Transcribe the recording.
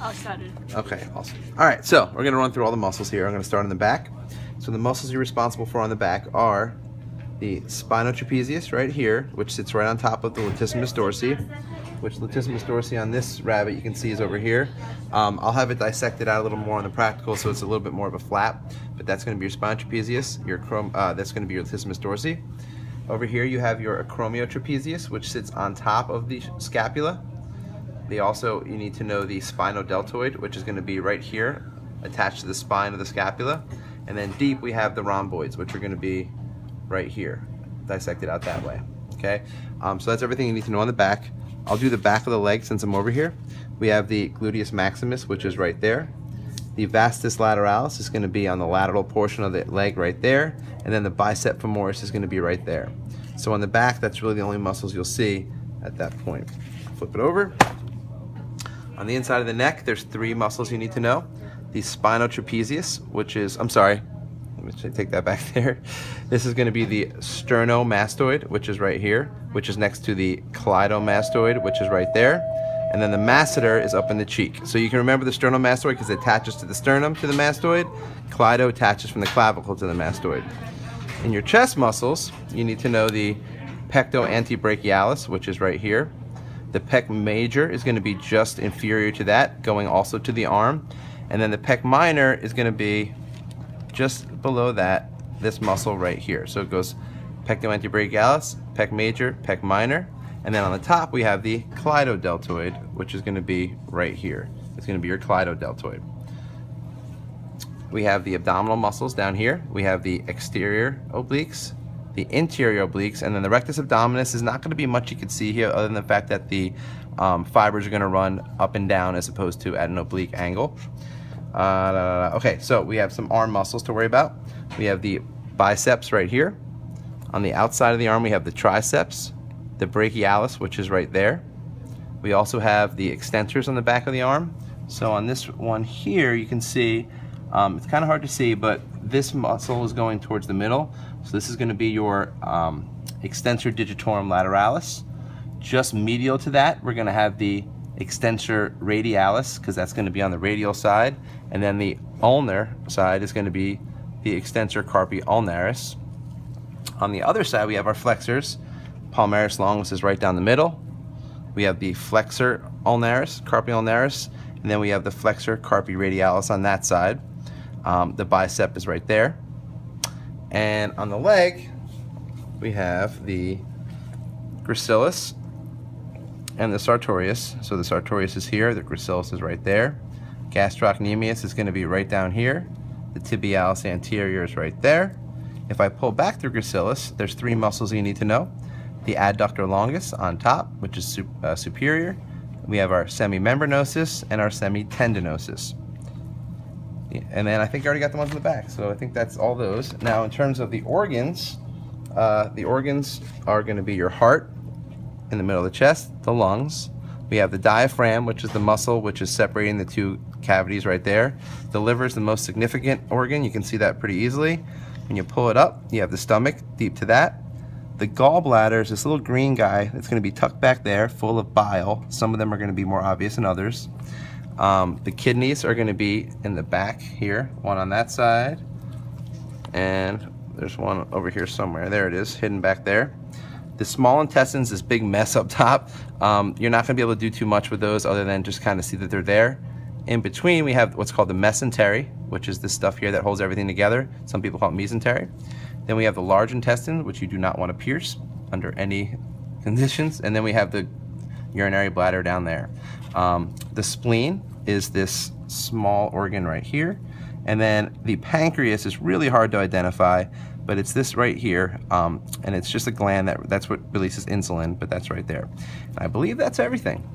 All started. Okay, awesome. All right, so we're gonna run through all the muscles here. I'm gonna start in the back. So the muscles you're responsible for on the back are the spinotrapezius right here, which sits right on top of the latissimus dorsi, which latissimus dorsi on this rabbit you can see is over here. I'll have it dissected out a little more on the practical, so it's a little bit more of a flap, but that's going to be your spinotrapezius. That's going to be your latissimus dorsi. Over here you have your acromiotrapezius, which sits on top of the scapula. You need to know the spinodeltoid, which is going to be right here, attached to the spine of the scapula. And then deep we have the rhomboids, which are going to be right here, dissected out that way. Okay, so that's everything you need to know on the back. I'll do the back of the leg since I'm over here. We have the gluteus maximus, which is right there. The vastus lateralis is going to be on the lateral portion of the leg right there, and then the bicep femoris is going to be right there. So on the back, that's really the only muscles you'll see at that point. Flip it over. On the inside of the neck, there's 3 muscles you need to know. The spinotrapezius, which is, I'm sorry, let me take that back there. This is going to be the sternomastoid, which is right here, which is next to the cleidomastoid, which is right there. And then the masseter is up in the cheek. So you can remember the sternomastoid because it attaches to the sternum to the mastoid. Cleido attaches from the clavicle to the mastoid. In your chest muscles, you need to know the pecto antebrachialis, which is right here. The pec major is going to be just inferior to that, going also to the arm. And then the pec minor is going to be just below that, this muscle right here. So it goes pecto antebrachialis, pec major, pec minor. And then on the top we have the cleidodeltoid, which is going to be right here. It's going to be your cleidodeltoid. We have the abdominal muscles down here. We have the exterior obliques, the interior obliques, and then the rectus abdominis is not going to be much you can see here other than the fact that the fibers are going to run up and down as opposed to at an oblique angle. Okay, so we have some arm muscles to worry about. We have the biceps right here. On the outside of the arm we have the triceps, the brachialis, which is right there. We also have the extensors on the back of the arm. So on this one here you can see, it's kind of hard to see, but this muscle is going towards the middle. So this is going to be your extensor digitorum lateralis. Just medial to that we're going to have the extensor radialis, because that's going to be on the radial side, and then the ulnar side is going to be the extensor carpi ulnaris. On the other side we have our flexors. Palmaris longus is right down the middle. We have the flexor ulnaris, carpi ulnaris, and then we have the flexor carpi radialis on that side. The bicep is right there. And on the leg we have the gracilis and the sartorius. So the sartorius is here, the gracilis is right there. Gastrocnemius is going to be right down here. The tibialis anterior is right there. If I pull back the gracilis, there's 3 muscles you need to know. The adductor longus on top, which is superior. We have our semimembranosus and our semitendinosus. And then I think I already got the ones in the back, so I think that's all those. Now in terms of the organs are going to be your heart in the middle of the chest, the lungs. We have the diaphragm, which is the muscle which is separating the 2 cavities right there. The liver is the most significant organ. You can see that pretty easily. When you pull it up, you have the stomach deep to that. The gallbladder is this little green guy that's going to be tucked back there, full of bile. Some of them are going to be more obvious than others. The kidneys are going to be in the back here, one on that side, and there's one over here somewhere. There it is, hidden back there. The small intestines, this big mess up top, you're not going to be able to do too much with those other than just kind of see that they're there. In between, we have what's called the mesentery, which is this stuff here that holds everything together. Some people call it mesentery. Then we have the large intestine, which you do not want to pierce under any conditions. And then we have the urinary bladder down there. The spleen is this small organ right here. And then the pancreas is really hard to identify, but it's this right here, and it's just a gland that's what releases insulin, but that's right there. And I believe that's everything.